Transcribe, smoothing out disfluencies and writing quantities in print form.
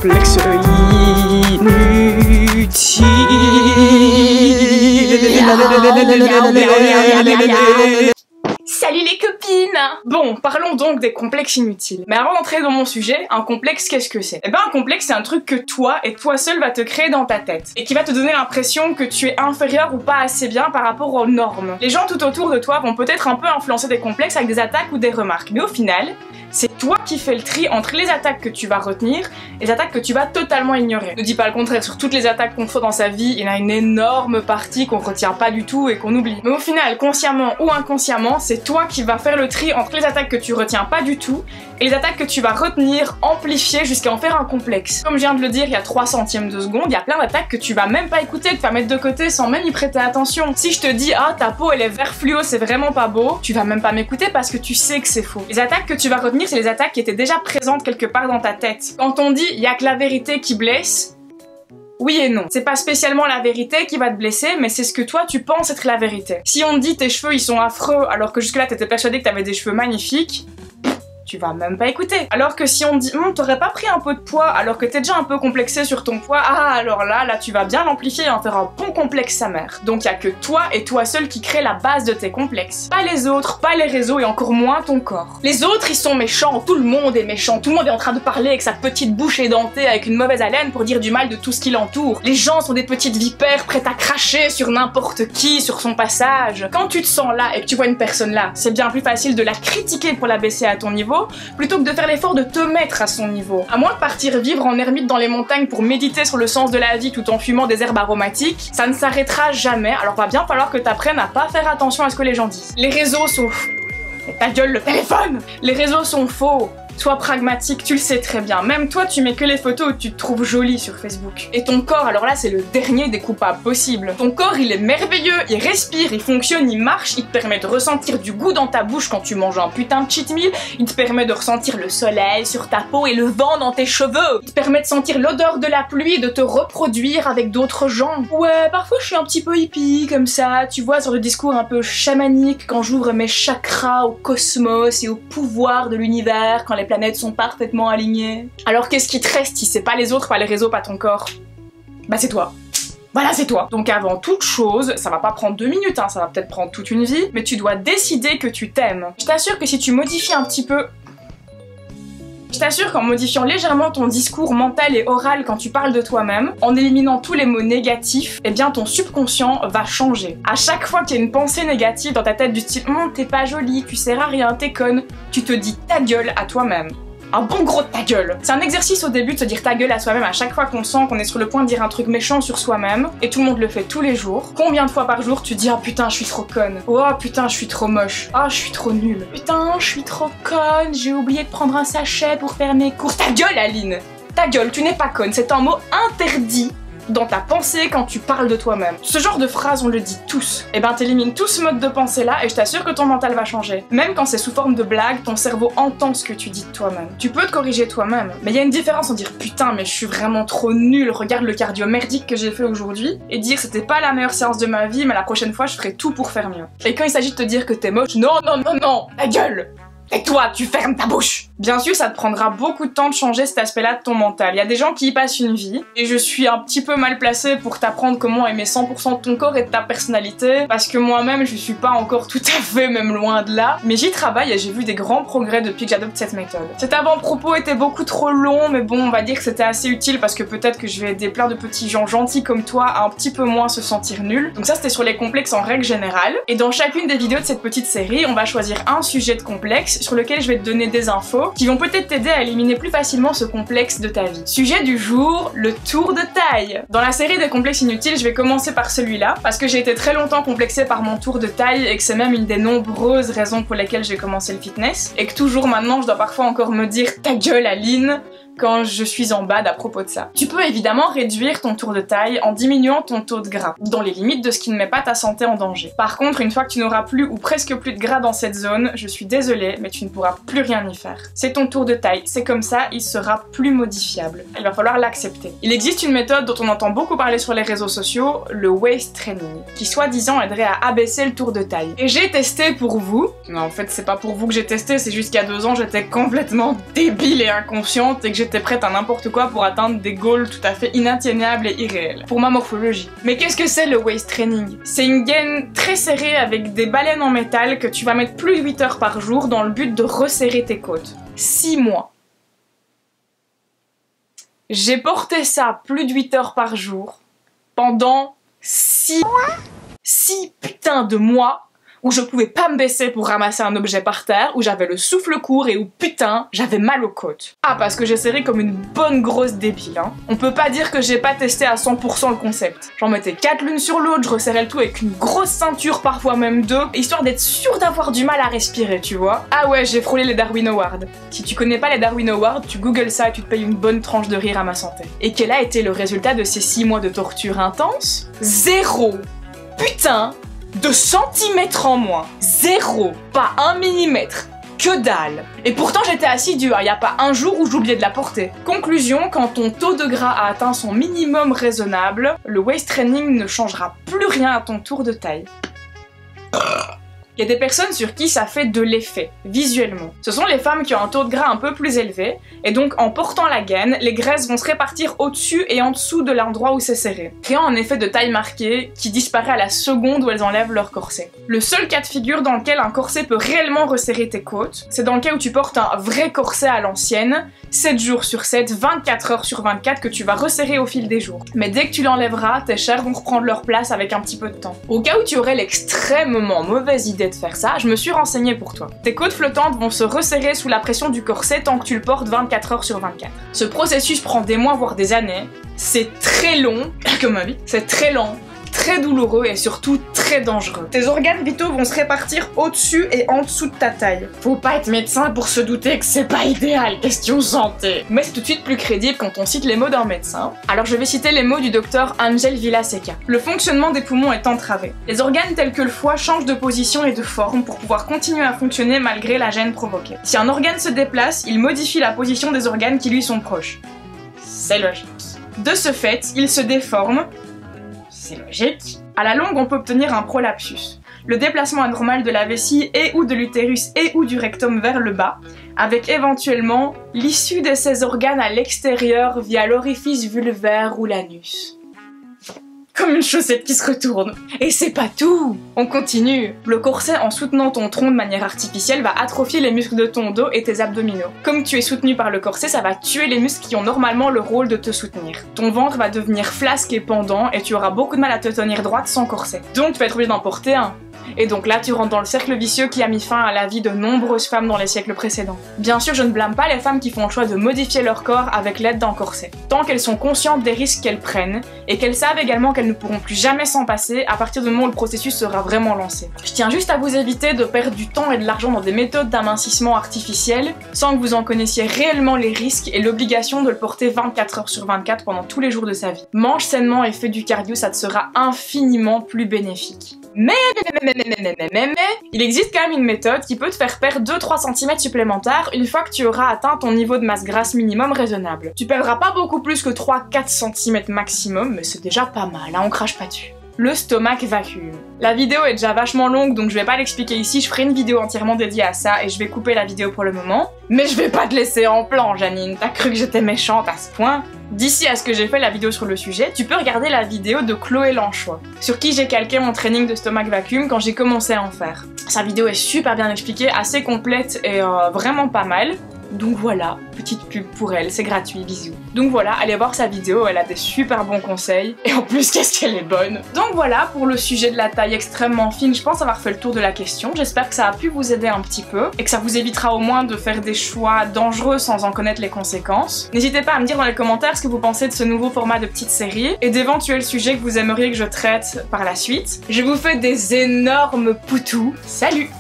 complexes inutiles. Salut les copines! Bon, parlons donc des complexes inutiles. Mais avant d'entrer dans mon sujet, un complexe, qu'est-ce que c'est? Eh ben, un complexe, c'est un truc que toi et toi seul va te créer dans ta tête. Et qui va te donner l'impression que tu es inférieur ou pas assez bien par rapport aux normes. Les gens tout autour de toi vont peut-être un peu influencer des complexes avec des attaques ou des remarques. Mais au final, c'est toi qui fais le tri entre les attaques que tu vas retenir et les attaques que tu vas totalement ignorer. Ne dis pas le contraire, sur toutes les attaques qu'on fait dans sa vie, il y en a une énorme partie qu'on retient pas du tout et qu'on oublie. Mais au final, consciemment ou inconsciemment, c'est toi qui vas faire le tri entre les attaques que tu retiens pas du tout et les attaques que tu vas retenir, amplifier jusqu'à en faire un complexe. Comme je viens de le dire il y a 3 centièmes de seconde, il y a plein d'attaques que tu vas même pas écouter, que tu vas mettre de côté sans même y prêter attention. Si je te dis ah ta peau elle est vert fluo, c'est vraiment pas beau, tu vas même pas m'écouter parce que tu sais que c'est faux. Les attaques que tu vas retenir, c'est les attaques qui étaient déjà présentes quelque part dans ta tête. Quand on dit il y a que la vérité qui blesse, oui et non. C'est pas spécialement la vérité qui va te blesser, mais c'est ce que toi tu penses être la vérité. Si on te dit tes cheveux ils sont affreux alors que jusque-là t'étais persuadé que t'avais des cheveux magnifiques, tu vas même pas écouter. Alors que si on te dit t'aurais pas pris un peu de poids alors que t'es déjà un peu complexé sur ton poids, ah alors là tu vas bien l'amplifier et en faire un bon complexe sa mère. Donc y a que toi et toi seul qui crée la base de tes complexes. Pas les autres, pas les réseaux et encore moins ton corps. Les autres ils sont méchants, tout le monde est méchant, tout le monde est en train de parler avec sa petite bouche édentée avec une mauvaise haleine pour dire du mal de tout ce qui l'entoure. Les gens sont des petites vipères prêtes à cracher sur n'importe qui sur son passage. Quand tu te sens là et que tu vois une personne là, c'est bien plus facile de la critiquer pour la baisser à ton niveau plutôt que de faire l'effort de te mettre à son niveau. À moins de partir vivre en ermite dans les montagnes pour méditer sur le sens de la vie tout en fumant des herbes aromatiques, ça ne s'arrêtera jamais, alors va bien falloir que t'apprennes à pas faire attention à ce que les gens disent. Les réseaux sont... Ta gueule, le téléphone! Les réseaux sont faux. Sois pragmatique, tu le sais très bien. Même toi, tu mets que les photos où tu te trouves jolie sur Facebook. Et ton corps, alors là, c'est le dernier des coupables possibles. Ton corps, il est merveilleux, il respire, il fonctionne, il marche, il te permet de ressentir du goût dans ta bouche quand tu manges un putain de cheat meal, il te permet de ressentir le soleil sur ta peau et le vent dans tes cheveux, il te permet de sentir l'odeur de la pluie et de te reproduire avec d'autres gens. Ouais, parfois je suis un petit peu hippie, comme ça, tu vois, sur le discours un peu chamanique, quand j'ouvre mes chakras au cosmos et au pouvoir de l'univers, quand les planètes sont parfaitement alignées. Alors qu'est-ce qui te reste si c'est pas les autres, pas les réseaux, pas ton corps? Bah c'est toi. Voilà, c'est toi. Donc avant toute chose, ça va pas prendre 2 minutes, hein, ça va peut-être prendre toute une vie, mais tu dois décider que tu t'aimes. Je t'assure que si tu modifies un petit peu... Je t'assure qu'en modifiant légèrement ton discours mental et oral quand tu parles de toi-même, en éliminant tous les mots négatifs, eh bien ton subconscient va changer. À chaque fois qu'il y a une pensée négative dans ta tête du style « t'es pas jolie, tu sers à rien, t'es conne », tu te dis ta gueule à toi-même. Un bon gros ta gueule. C'est un exercice au début de se dire ta gueule à soi-même à chaque fois qu'on sent qu'on est sur le point de dire un truc méchant sur soi-même, et tout le monde le fait tous les jours. Combien de fois par jour tu dis « Oh putain, je suis trop conne. Oh putain, je suis trop moche. Oh, je suis trop nulle. Putain, je suis trop conne. J'ai oublié de prendre un sachet pour faire mes courses. » Ta gueule, Aline. Ta gueule, tu n'es pas conne. C'est un mot interdit dans ta pensée quand tu parles de toi-même. Ce genre de phrase, on le dit tous. Et ben t'élimines tout ce mode de pensée là et je t'assure que ton mental va changer. Même quand c'est sous forme de blague, ton cerveau entend ce que tu dis de toi-même. Tu peux te corriger toi-même, mais il y a une différence en dire putain mais je suis vraiment trop nulle, regarde le cardio merdique que j'ai fait aujourd'hui, et dire c'était pas la meilleure séance de ma vie mais la prochaine fois je ferai tout pour faire mieux. Et quand il s'agit de te dire que t'es moche, non, ta gueule! Et toi, tu fermes ta bouche! Bien sûr, ça te prendra beaucoup de temps de changer cet aspect-là de ton mental. Il y a des gens qui y passent une vie, et je suis un petit peu mal placée pour t'apprendre comment aimer 100% de ton corps et de ta personnalité, parce que moi-même, je suis pas encore tout à fait, même loin de là. Mais j'y travaille et j'ai vu des grands progrès depuis que j'adopte cette méthode. Cet avant-propos était beaucoup trop long, mais bon, on va dire que c'était assez utile parce que peut-être que je vais aider plein de petits gens gentils comme toi à un petit peu moins se sentir nuls. Donc ça, c'était sur les complexes en règle générale. Et dans chacune des vidéos de cette petite série, on va choisir un sujet de complexe sur lequel je vais te donner des infos qui vont peut-être t'aider à éliminer plus facilement ce complexe de ta vie. Sujet du jour, le tour de taille. Dans la série des complexes inutiles, je vais commencer par celui-là parce que j'ai été très longtemps complexée par mon tour de taille et que c'est même une des nombreuses raisons pour lesquelles j'ai commencé le fitness et que toujours maintenant je dois parfois encore me dire ta gueule Aline quand je suis en bad à propos de ça. Tu peux évidemment réduire ton tour de taille en diminuant ton taux de gras, dans les limites de ce qui ne met pas ta santé en danger. Par contre, une fois que tu n'auras plus ou presque plus de gras dans cette zone, je suis désolée, mais tu ne pourras plus rien y faire. C'est ton tour de taille, c'est comme ça, il sera plus modifiable. Il va falloir l'accepter. Il existe une méthode dont on entend beaucoup parler sur les réseaux sociaux, le waist training, qui soi-disant aiderait à abaisser le tour de taille. Et j'ai testé pour vous. Non, en fait, c'est pas pour vous que j'ai testé, c'est juste qu'il y a 2 ans, j'étais complètement débile et inconsciente et que j'étais j'étais prête à n'importe quoi pour atteindre des goals tout à fait inatteignables et irréels, pour ma morphologie. Mais qu'est-ce que c'est le waist training? C'est une gaine très serrée avec des baleines en métal que tu vas mettre plus de 8 heures par jour dans le but de resserrer tes côtes. 6 mois. J'ai porté ça plus de 8 heures par jour pendant 6 putains de mois où je pouvais pas me baisser pour ramasser un objet par terre, où j'avais le souffle court et où putain, j'avais mal aux côtes. Ah, parce que j'ai serré comme une bonne grosse débile, hein. On peut pas dire que j'ai pas testé à 100% le concept. J'en mettais 4 l'une sur l'autre, je resserrais le tout avec une grosse ceinture, parfois même 2, histoire d'être sûre d'avoir du mal à respirer, tu vois. Ah ouais, j'ai frôlé les Darwin Awards. Si tu connais pas les Darwin Awards, tu googles ça et tu te payes une bonne tranche de rire à ma santé. Et quel a été le résultat de ces 6 mois de torture intense? 0 putain de centimètres en moins. 0. Pas 1 millimètre. Que dalle. Et pourtant j'étais assidue, y a pas un jour où j'oubliais de la porter. Conclusion, quand ton taux de gras a atteint son minimum raisonnable, le waist training ne changera plus rien à ton tour de taille. Il y a des personnes sur qui ça fait de l'effet, visuellement. Ce sont les femmes qui ont un taux de gras un peu plus élevé, et donc en portant la gaine, les graisses vont se répartir au-dessus et en dessous de l'endroit où c'est serré, créant un effet de taille marquée qui disparaît à la seconde où elles enlèvent leur corset. Le seul cas de figure dans lequel un corset peut réellement resserrer tes côtes, c'est dans le cas où tu portes un vrai corset à l'ancienne, 7 jours sur 7, 24 heures sur 24 que tu vas resserrer au fil des jours. Mais dès que tu l'enlèveras, tes chairs vont reprendre leur place avec un petit peu de temps. Au cas où tu aurais l'extrêmement mauvaise idée de faire ça, je me suis renseignée pour toi. Tes côtes flottantes vont se resserrer sous la pression du corset tant que tu le portes 24 heures sur 24. Ce processus prend des mois voire des années, c'est très long, comme ma vie, c'est très lent, très douloureux et surtout très dangereux. Tes organes vitaux vont se répartir au-dessus et en dessous de ta taille. Faut pas être médecin pour se douter que c'est pas idéal, question santé. Mais c'est tout de suite plus crédible quand on cite les mots d'un médecin. Alors je vais citer les mots du docteur Angel Villaseca. Le fonctionnement des poumons est entravé. Les organes tels que le foie changent de position et de forme pour pouvoir continuer à fonctionner malgré la gêne provoquée. Si un organe se déplace, il modifie la position des organes qui lui sont proches. C'est logique. De ce fait, il se déforme. C'est logique. À la longue, on peut obtenir un prolapsus, le déplacement anormal de la vessie et ou de l'utérus et ou du rectum vers le bas, avec éventuellement l'issue de ces organes à l'extérieur via l'orifice vulvaire ou l'anus. Comme une chaussette qui se retourne. Et c'est pas tout! On continue! Le corset, en soutenant ton tronc de manière artificielle, va atrophier les muscles de ton dos et tes abdominaux. Comme tu es soutenu par le corset, ça va tuer les muscles qui ont normalement le rôle de te soutenir. Ton ventre va devenir flasque et pendant et tu auras beaucoup de mal à te tenir droite sans corset. Donc tu vas être obligé d'en porter un. Et donc là, tu rentres dans le cercle vicieux qui a mis fin à la vie de nombreuses femmes dans les siècles précédents. Bien sûr, je ne blâme pas les femmes qui font le choix de modifier leur corps avec l'aide d'un corset, tant qu'elles sont conscientes des risques qu'elles prennent, et qu'elles savent également qu'elles ne pourront plus jamais s'en passer à partir du moment où le processus sera vraiment lancé. Je tiens juste à vous éviter de perdre du temps et de l'argent dans des méthodes d'amincissement artificielles, sans que vous en connaissiez réellement les risques et l'obligation de le porter 24 heures sur 24 pendant tous les jours de sa vie. Mange sainement et fais du cardio, ça te sera infiniment plus bénéfique. Mais il existe quand même une méthode qui peut te faire perdre 2-3 cm supplémentaires une fois que tu auras atteint ton niveau de masse grasse minimum raisonnable. Tu perdras pas beaucoup plus que 3-4 cm maximum, mais c'est déjà pas mal, hein, on crache pas dessus. Le stomach vacuum. La vidéo est déjà vachement longue donc je vais pas l'expliquer ici, je ferai une vidéo entièrement dédiée à ça et je vais couper la vidéo pour le moment. Mais je vais pas te laisser en plan, Janine, t'as cru que j'étais méchante à ce point? D'ici à ce que j'ai fait la vidéo sur le sujet, tu peux regarder la vidéo de Chloé Lanchois, sur qui j'ai calqué mon training de stomach vacuum quand j'ai commencé à en faire. Sa vidéo est super bien expliquée, assez complète et vraiment pas mal. Donc voilà, petite pub pour elle, c'est gratuit, bisous. Donc voilà, allez voir sa vidéo, elle a des super bons conseils. Et en plus, qu'est-ce qu'elle est bonne! Donc voilà, pour le sujet de la taille extrêmement fine, je pense avoir fait le tour de la question. J'espère que ça a pu vous aider un petit peu, et que ça vous évitera au moins de faire des choix dangereux sans en connaître les conséquences. N'hésitez pas à me dire dans les commentaires ce que vous pensez de ce nouveau format de petite série, et d'éventuels sujets que vous aimeriez que je traite par la suite. Je vous fais des énormes poutous. Salut!